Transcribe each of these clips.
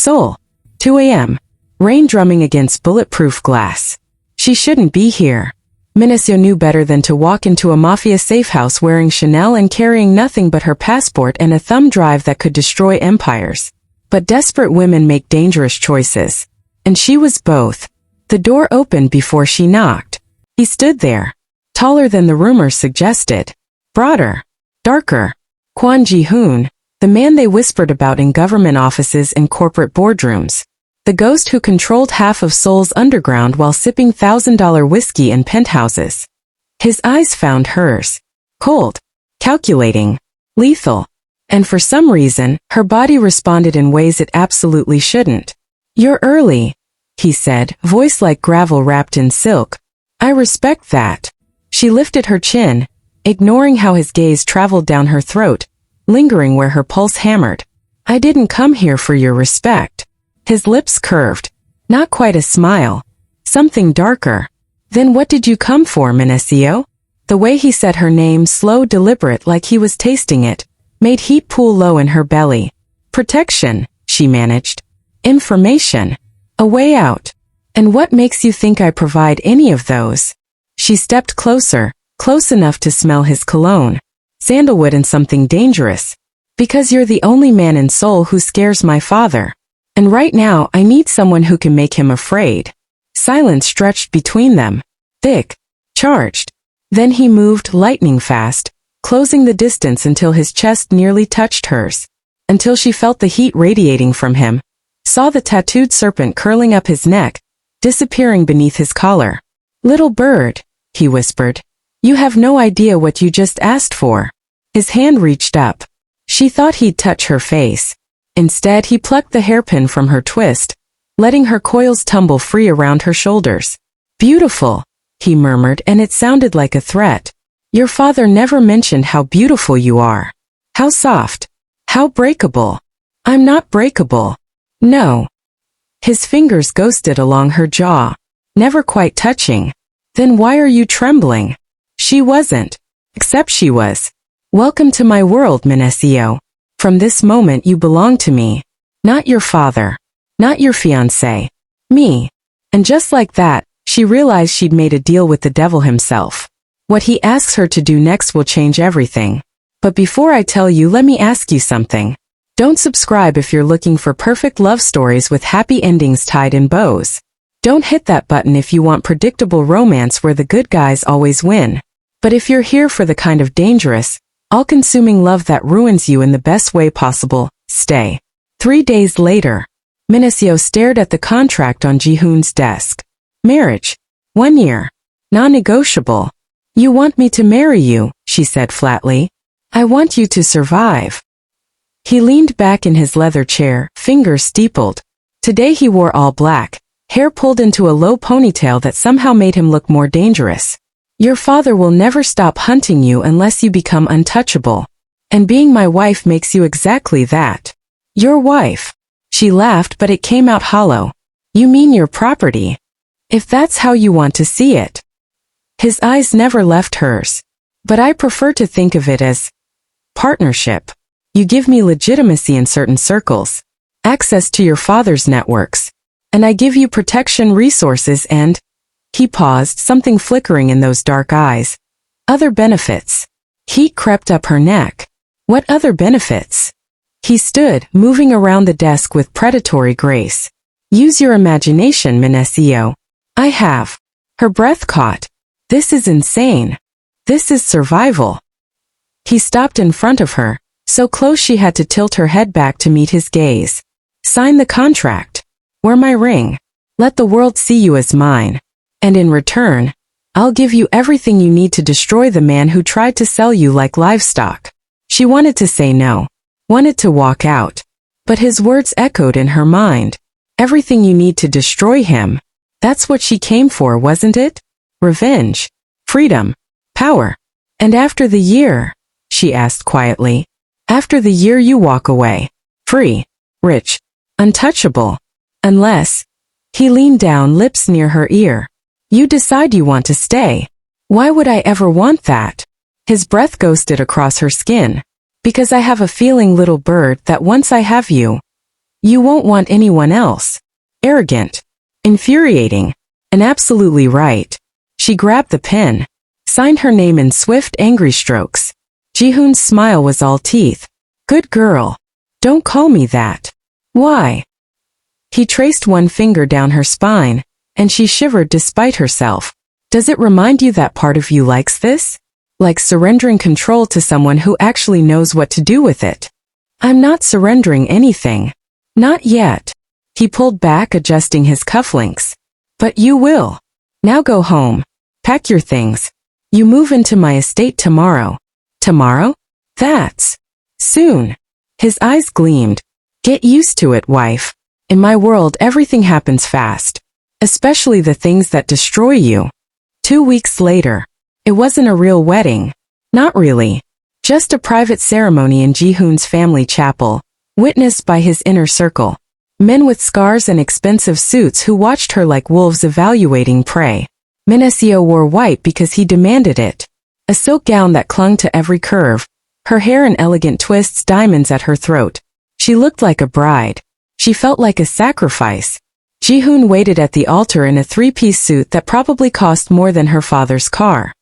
Seoul. 2 a.m. Rain drumming against bulletproof glass. She shouldn't be here. Min-seo knew better than to walk into a MAFIA safehouse wearing Chanel and carrying nothing but her passport and a thumb drive that could destroy empires. But desperate women make dangerous choices. And she was both. The door opened before she knocked. He stood there. Taller than the rumors suggested. Broader. Darker. Kwon Ji-hoon, the man they whispered about in government offices and corporate boardrooms. The ghost who controlled half of Seoul's underground while sipping $1,000 whiskey in penthouses. His eyes found hers. Cold. Calculating. Lethal. And for some reason, her body responded in ways it absolutely shouldn't. "You're early," he said, voice like gravel wrapped in silk. "I respect that." She lifted her chin, ignoring how his gaze traveled down her throat, lingering where her pulse hammered. "I didn't come here for your respect." His lips curved. Not quite a smile. Something darker. "Then what did you come for, Min-seo?" The way he said her name, slow, deliberate, like he was tasting it, made heat pool low in her belly. "Protection," she managed. "Information. A way out. And what makes you think I provide any of those?" She stepped closer, close enough to smell his cologne. "Sandalwood and something dangerous. Because you're the only man in Seoul who scares my father. And right now I need someone who can make him afraid." Silence stretched between them. Thick. Charged. Then he moved lightning fast, closing the distance until his chest nearly touched hers. Until she felt the heat radiating from him. Saw the tattooed serpent curling up his neck, disappearing beneath his collar. "Little bird," he whispered. "You have no idea what you just asked for." His hand reached up. She thought he'd touch her face. Instead, he plucked the hairpin from her twist, letting her coils tumble free around her shoulders. "Beautiful," he murmured, and it sounded like a threat. "Your father never mentioned how beautiful you are. How soft. How breakable." "I'm not breakable." "No." His fingers ghosted along her jaw, never quite touching. "Then why are you trembling?" She wasn't. Except she was. "Welcome to my world, Min-seo. From this moment you belong to me. Not your father. Not your fiancé. Me." And just like that, she realized she'd made a deal with the devil himself. What he asks her to do next will change everything. But before I tell you, let me ask you something. Don't subscribe if you're looking for perfect love stories with happy endings tied in bows. Don't hit that button if you want predictable romance where the good guys always win. But if you're here for the kind of dangerous, all-consuming love that ruins you in the best way possible, stay. 3 days later, Min-seo stared at the contract on Ji-hoon's desk. "Marriage. 1 year. Non-negotiable." "You want me to marry you," she said flatly. "I want you to survive." He leaned back in his leather chair, fingers steepled. Today he wore all black, hair pulled into a low ponytail that somehow made him look more dangerous. "Your father will never stop hunting you unless you become untouchable. And being my wife makes you exactly that." "Your wife." She laughed, but it came out hollow. "You mean your property. If that's how you want to see it." His eyes never left hers. "But I prefer to think of it as partnership. You give me legitimacy in certain circles, access to your father's networks, and I give you protection, resources, and..." He paused, something flickering in those dark eyes. "Other benefits." Heat crept up her neck. "What other benefits?" He stood, moving around the desk with predatory grace. "Use your imagination, Min-seo." "I have." Her breath caught. "This is insane. This is survival." He stopped in front of her, so close she had to tilt her head back to meet his gaze. "Sign the contract. Wear my ring. Let the world see you as mine. And in return, I'll give you everything you need to destroy the man who tried to sell you like livestock." She wanted to say no, wanted to walk out. But his words echoed in her mind. Everything you need to destroy him. That's what she came for, wasn't it? Revenge. Freedom. Power. "And after the year?" she asked quietly. "After the year you walk away. Free. Rich. Untouchable. Unless..." He leaned down, lips near her ear. "You decide you want to stay." "Why would I ever want that?" His breath ghosted across her skin. "Because I have a feeling, little bird, that once I have you, You won't want anyone else. Arrogant. Infuriating. And absolutely right. She grabbed the pen. Signed her name in swift, angry strokes. Ji-hoon's smile was all teeth. Good girl. Don't call me that. Why? He traced one finger down her spine, and she shivered despite herself. Does it remind you that part of you likes this? Like surrendering control to someone who actually knows what to do with it. I'm not surrendering anything. Not yet. He pulled back, adjusting his cufflinks. But you will. Now go home. Pack your things. You move into my estate tomorrow. Tomorrow? That's soon. His eyes gleamed. Get used to it, wife. In my world, everything happens fast. Especially the things that destroy you. 2 weeks later. It wasn't a real wedding. Not really. Just a private ceremony in Ji-hoon's family chapel, witnessed by his inner circle. Men with scars and expensive suits who watched her like wolves evaluating prey. Min-seo wore white because he demanded it. A silk gown that clung to every curve. Her hair in elegant twists, diamonds at her throat. She looked like a bride. She felt like a sacrifice. Ji-hoon waited at the altar in a three-piece suit that probably cost more than her father's car.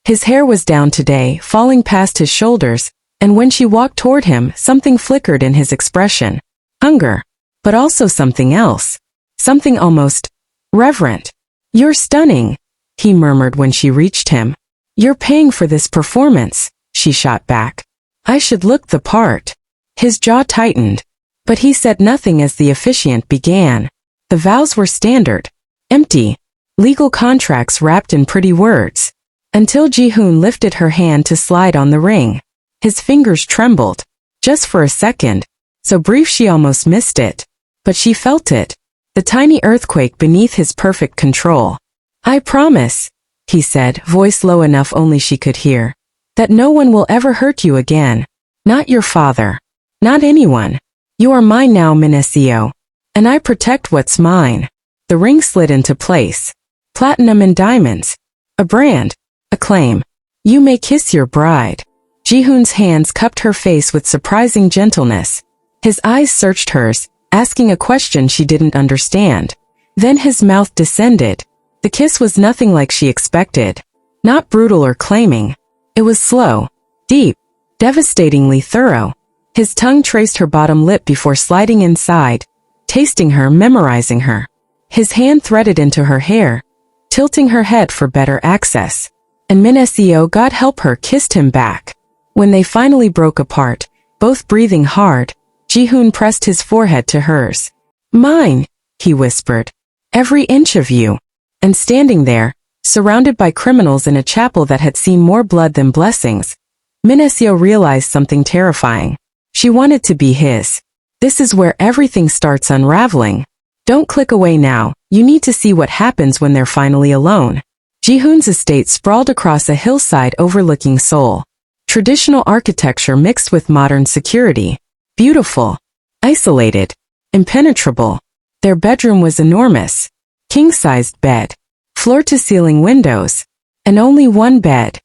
His hair was down today, falling past his shoulders, and when she walked toward him, something flickered in his expression. Hunger. But also something else. Something almost reverent. You're stunning, he murmured when she reached him. You're paying for this performance, she shot back. I should look the part. His jaw tightened. But he said nothing as the officiant began. The vows were standard. Empty. Legal contracts wrapped in pretty words. Until Ji-hoon lifted her hand to slide on the ring. His fingers trembled. Just for a second. So brief she almost missed it. But she felt it. The tiny earthquake beneath his perfect control. I promise, he said, voice low enough only she could hear, that no one will ever hurt you again. Not your father. Not anyone. You are mine now, Min-seo. And I protect what's mine. The ring slid into place. Platinum and diamonds. A brand. A claim. You may kiss your bride. Ji-hoon's hands cupped her face with surprising gentleness. His eyes searched hers, asking a question she didn't understand. Then his mouth descended. The kiss was nothing like she expected. Not brutal or claiming. It was slow, deep, devastatingly thorough. His tongue traced her bottom lip before sliding inside, tasting her, memorizing her. His hand threaded into her hair, tilting her head for better access. And Min-seo, God help her, kissed him back. When they finally broke apart, both breathing hard, Ji-hoon pressed his forehead to hers. Mine, he whispered. Every inch of you. And standing there, surrounded by criminals in a chapel that had seen more blood than blessings, Min-seo realized something terrifying. She wanted to be his. This is where everything starts unraveling. Don't click away now, you need to see what happens when they're finally alone. Ji-hoon's estate sprawled across a hillside overlooking Seoul. Traditional architecture mixed with modern security. Beautiful. Isolated. Impenetrable. Their bedroom was enormous. King-sized bed. Floor-to-ceiling windows. And only one bed.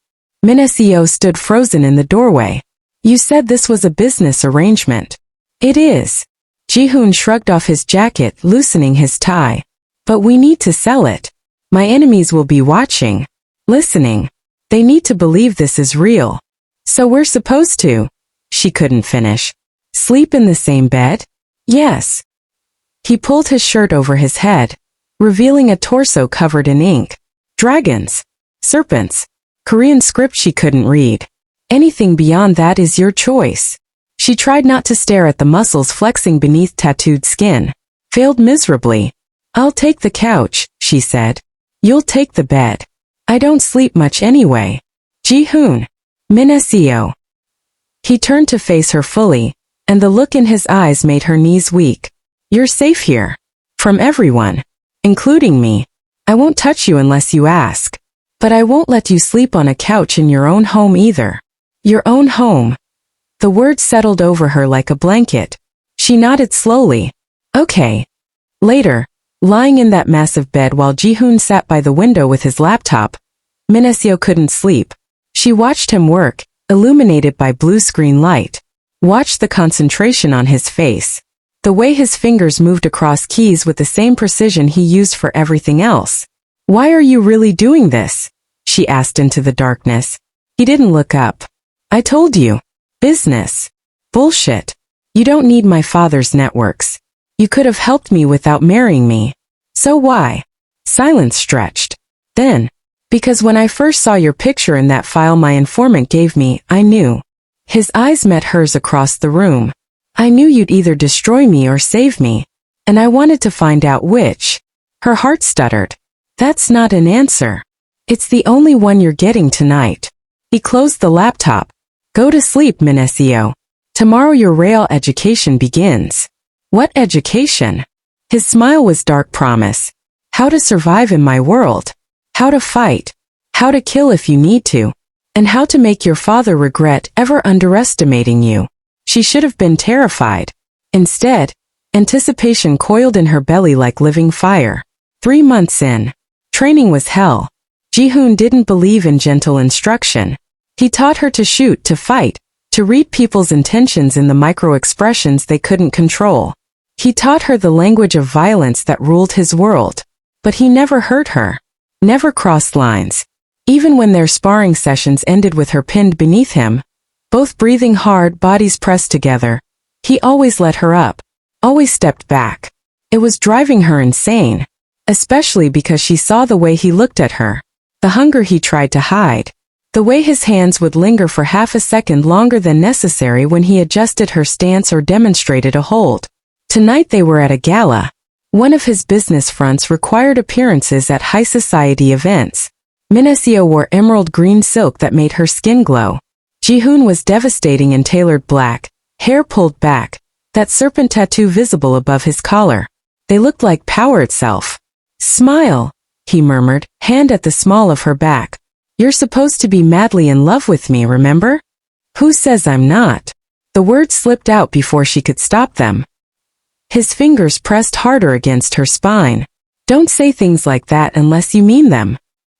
Min-seo stood frozen in the doorway. You said this was a business arrangement. It is. Ji-hoon shrugged off his jacket, loosening his tie. But we need to sell it. My enemies will be watching. Listening. They need to believe this is real. So we're supposed to. She couldn't finish. Sleep in the same bed? Yes. He pulled his shirt over his head, revealing a torso covered in ink. Dragons. Serpents. Korean script she couldn't read. Anything beyond that is your choice. She tried not to stare at the muscles flexing beneath tattooed skin. Failed miserably. I'll take the couch, she said. You'll take the bed. I don't sleep much anyway. Ji-hoon. Min-seo. He turned to face her fully, and the look in his eyes made her knees weak. You're safe here. From everyone. Including me. I won't touch you unless you ask. But I won't let you sleep on a couch in your own home either. Your own home. The words settled over her like a blanket. She nodded slowly. Okay. Later, lying in that massive bed while Ji-hoon sat by the window with his laptop, Min-seo couldn't sleep. She watched him work, illuminated by blue screen light. Watched the concentration on his face. The way his fingers moved across keys with the same precision he used for everything else. "Why are you really doing this?" she asked into the darkness. He didn't look up. "I told you. Business. Bullshit. You don't need my father's networks. You could have helped me without marrying me. So why?" Silence stretched. Then, "Because when I first saw your picture in that file my informant gave me, I knew." His eyes met hers across the room. "I knew you'd either destroy me or save me. And I wanted to find out which." Her heart stuttered. "That's not an answer. It's the only one you're getting tonight." He closed the laptop. "Go to sleep, Min-seo. Tomorrow your real education begins." "What education?" His smile was dark promise. "How to survive in my world. How to fight. How to kill if you need to. And how to make your father regret ever underestimating you." She should have been terrified. Instead, anticipation coiled in her belly like living fire. 3 months in. Training was hell. Ji-hoon didn't believe in gentle instruction. He taught her to shoot, to fight, to read people's intentions in the micro-expressions they couldn't control. He taught her the language of violence that ruled his world. But he never hurt her. Never crossed lines. Even when their sparring sessions ended with her pinned beneath him, both breathing hard, bodies pressed together, he always let her up, always stepped back. It was driving her insane, especially because she saw the way he looked at her, the hunger he tried to hide, the way his hands would linger for half a second longer than necessary when he adjusted her stance or demonstrated a hold. Tonight they were at a gala. One of his business fronts required appearances at high society events. Min-seo wore emerald green silk that made her skin glow. Ji-hoon was devastating in tailored black, hair pulled back, that serpent tattoo visible above his collar. They looked like power itself. "Smile," he murmured, hand at the small of her back. "You're supposed to be madly in love with me, remember?" "Who says I'm not?" The words slipped out before she could stop them. His fingers pressed harder against her spine. "Don't say things like that unless you mean them."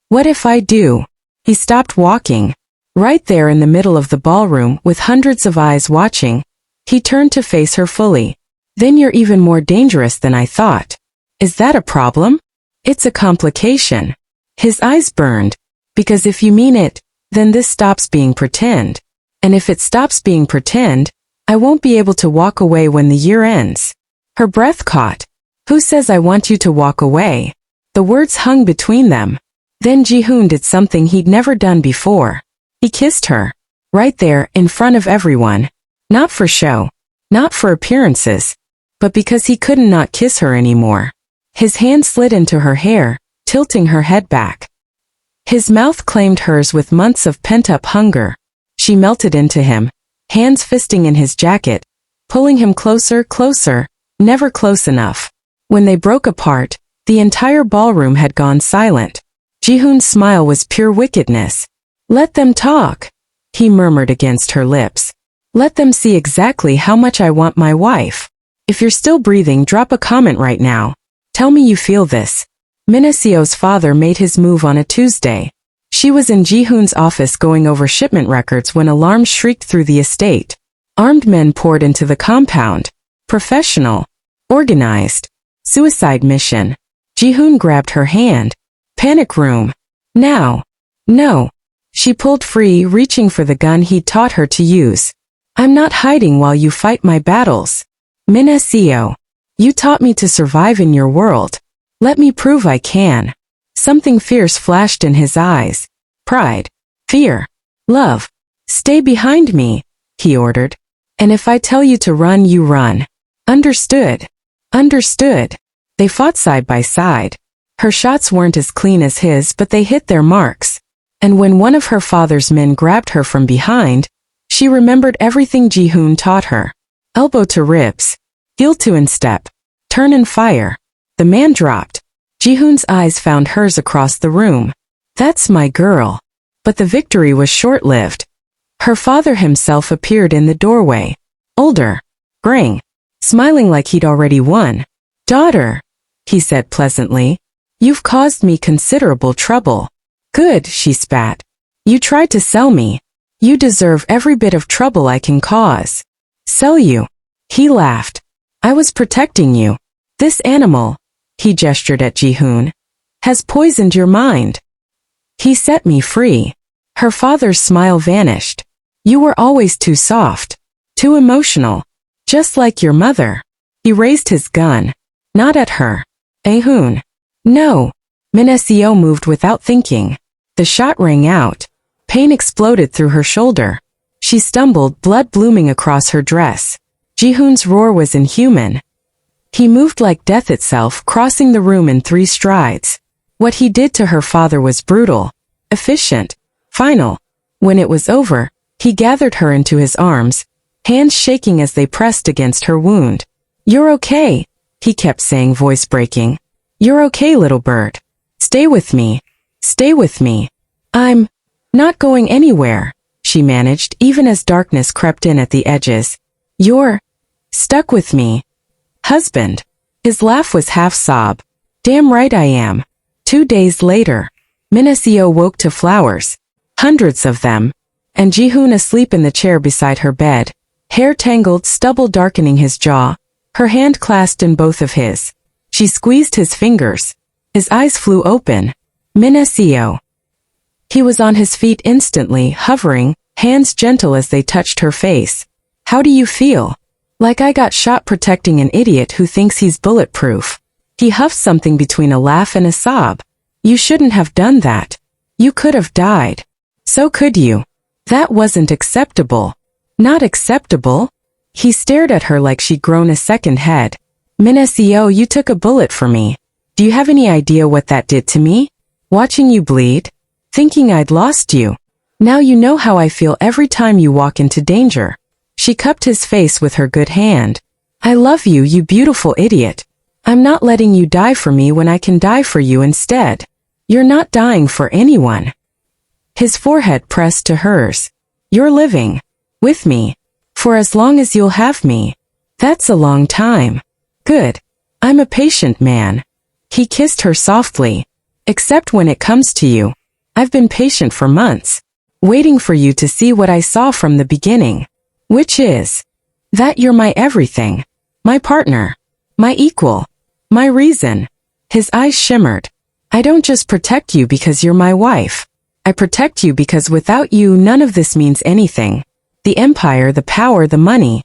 "What if I do?" He stopped walking. Right there in the middle of the ballroom, with hundreds of eyes watching, he turned to face her fully. "Then you're even more dangerous than I thought." "Is that a problem?" "It's a complication." His eyes burned. "Because if you mean it, then this stops being pretend. And if it stops being pretend, I won't be able to walk away when the year ends." Her breath caught. "Who says I want you to walk away?" The words hung between them. Then Ji-hoon did something he'd never done before. He kissed her. Right there, in front of everyone. Not for show. Not for appearances. But because he couldn't not kiss her anymore. His hand slid into her hair, tilting her head back. His mouth claimed hers with months of pent-up hunger. She melted into him, hands fisting in his jacket, pulling him closer, closer, never close enough. When they broke apart, the entire ballroom had gone silent. Ji-hoon's smile was pure wickedness. "Let them talk," he murmured against her lips. "Let them see exactly how much I want my wife. If you're still breathing, drop a comment right now. Tell me you feel this." Min-seo's father made his move on a Tuesday. She was in Ji-hoon's office going over shipment records when alarms shrieked through the estate. Armed men poured into the compound. Professional. Organized. Suicide mission. Ji-hoon grabbed her hand. "Panic room. Now." "No." She pulled free, reaching for the gun he'd taught her to use. "I'm not hiding while you fight my battles. Min-seo. You taught me to survive in your world. Let me prove I can." Something fierce flashed in his eyes. Pride. Fear. Love. "Stay behind me," he ordered. "And if I tell you to run, you run. Understood?" "Understood." They fought side by side. Her shots weren't as clean as his, but they hit their marks. And when one of her father's men grabbed her from behind, she remembered everything Ji-hoon taught her. Elbow to ribs. Heel to instep. Turn and fire. The man dropped. Ji-hoon's eyes found hers across the room. "That's my girl." But the victory was short-lived. Her father himself appeared in the doorway. Older. Graying. Smiling like he'd already won. "Daughter," he said pleasantly, "you've caused me considerable trouble." "Good," she spat. "You tried to sell me. You deserve every bit of trouble I can cause." "Sell you?" He laughed. I was protecting you. This animal, he gestured at Ji-hoon, has poisoned your mind. He set me free. Her father's smile vanished. You were always too soft, too emotional, just like your mother. He raised his gun. Not at her. Hoon. No. Min-seo moved without thinking. The shot rang out. Pain exploded through her shoulder. She stumbled, blood blooming across her dress. Ji-hoon's roar was inhuman. He moved like death itself, crossing the room in 3 strides. What he did to her father was brutal, efficient, final. When it was over, he gathered her into his arms, hands shaking as they pressed against her wound. You're okay, he kept saying, voice breaking. You're okay, little bird. Stay with me. Stay with me. I'm not going anywhere, she managed, even as darkness crept in at the edges. You're stuck with me. Husband. His laugh was half sob. Damn right I am. 2 days later, Min-seo woke to flowers. Hundreds of them. And Ji-hoon asleep in the chair beside her bed. Hair tangled, stubble darkening his jaw. Her hand clasped in both of his. She squeezed his fingers. His eyes flew open. Min-seo. He was on his feet instantly, hovering, hands gentle as they touched her face. How do you feel? Like I got shot protecting an idiot who thinks he's bulletproof. He huffed something between a laugh and a sob. You shouldn't have done that. You could have died. So could you. That wasn't acceptable. Not acceptable? He stared at her like she'd grown a second head. Min-seo, you took a bullet for me. Do you have any idea what that did to me? Watching you bleed? Thinking I'd lost you. Now you know how I feel every time you walk into danger. She cupped his face with her good hand. I love you, you beautiful idiot. I'm not letting you die for me when I can die for you instead. You're not dying for anyone. His forehead pressed to hers. You're living. With me. For as long as you'll have me. That's a long time. Good. I'm a patient man. He kissed her softly. Except when it comes to you. I've been patient for months. Waiting for you to see what I saw from the beginning. Which is that you're my everything, my partner, my equal, my reason. His eyes shimmered. I don't just protect you because you're my wife. I protect you because without you none of this means anything. The empire, the power, the money.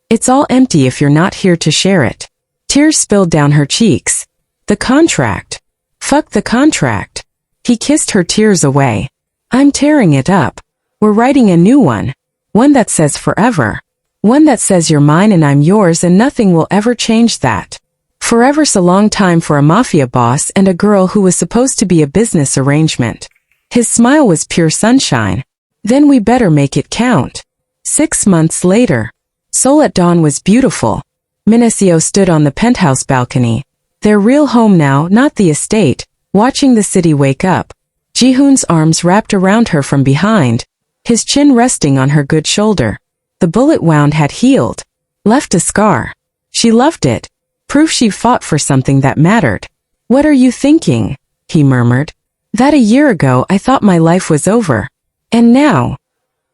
It's all empty if you're not here to share it. Tears spilled down her cheeks. The contract. Fuck the contract. He kissed her tears away. I'm tearing it up. We're writing a new one. One that says forever. One that says you're mine and I'm yours and nothing will ever change that. Forever's a long time for a mafia boss and a girl who was supposed to be a business arrangement. His smile was pure sunshine. Then we better make it count. 6 months later. Seoul at dawn was beautiful. Min-seo stood on the penthouse balcony. Their real home now, not the estate, watching the city wake up. Ji-hoon's arms wrapped around her from behind. His chin resting on her good shoulder. The bullet wound had healed. Left a scar. She loved it. Proof she fought for something that mattered. What are you thinking? He murmured. That a year ago I thought my life was over. And now?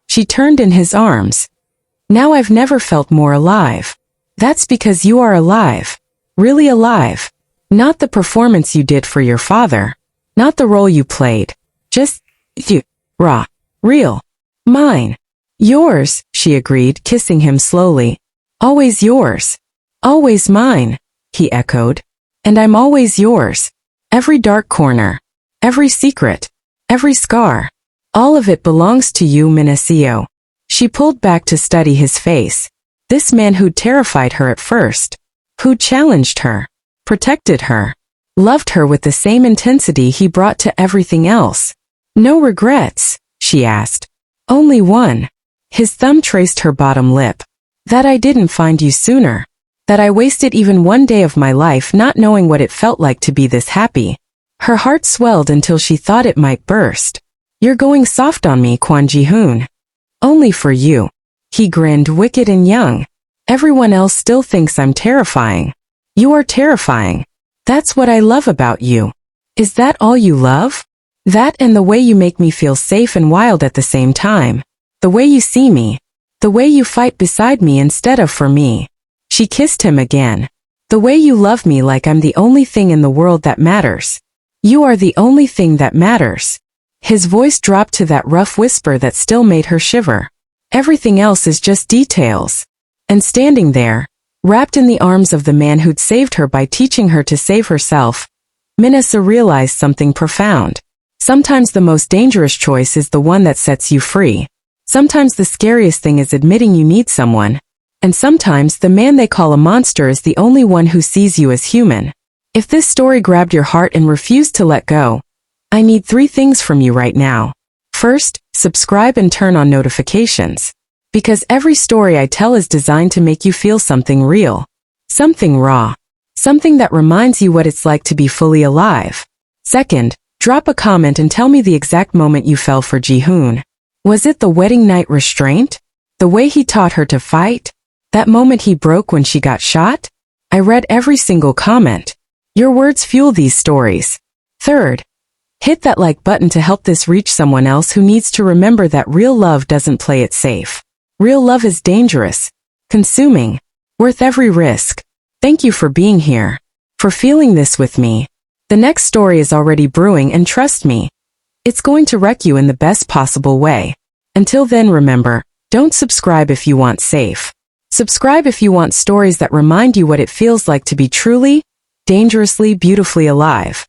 She turned in his arms. Now I've never felt more alive. That's because you are alive. Really alive. Not the performance you did for your father. Not the role you played. Just you. Raw. Real. Mine. Yours, she agreed, kissing him slowly. Always yours. Always mine, he echoed. And I'm always yours. Every dark corner. Every secret. Every scar. All of it belongs to you, Min-seo. She pulled back to study his face. This man who'd terrified her at first. Who'd challenged her. Protected her. Loved her with the same intensity he brought to everything else. No regrets, she asked. Only one. His thumb traced her bottom lip. That I didn't find you sooner. That I wasted even one day of my life not knowing what it felt like to be this happy. Her heart swelled until she thought it might burst. You're going soft on me, Kwon Ji-hoon. Only for you. He grinned, wicked and young. Everyone else still thinks I'm terrifying. You are terrifying. That's what I love about you. Is that all you love? That and the way you make me feel safe and wild at the same time. The way you see me. The way you fight beside me instead of for me. She kissed him again. The way you love me, like I'm the only thing in the world that matters. You are the only thing that matters. His voice dropped to that rough whisper that still made her shiver. Everything else is just details. And standing there, wrapped in the arms of the man who'd saved her by teaching her to save herself, Min-seo realized something profound. Sometimes the most dangerous choice is the one that sets you free. Sometimes the scariest thing is admitting you need someone. And sometimes the man they call a monster is the only one who sees you as human. If this story grabbed your heart and refused to let go, I need 3 things from you right now. First, subscribe and turn on notifications. Because every story I tell is designed to make you feel something real. Something raw. Something that reminds you what it's like to be fully alive. Second, drop a comment and tell me the exact moment you fell for Ji-hoon. Was it the wedding night restraint? The way he taught her to fight? That moment he broke when she got shot? I read every single comment. Your words fuel these stories. Third, hit that like button to help this reach someone else who needs to remember that real love doesn't play it safe. Real love is dangerous, consuming, worth every risk. Thank you for being here, for feeling this with me. The next story is already brewing, and trust me, it's going to wreck you in the best possible way. Until then, remember, don't subscribe if you want safe. Subscribe if you want stories that remind you what it feels like to be truly, dangerously, beautifully alive.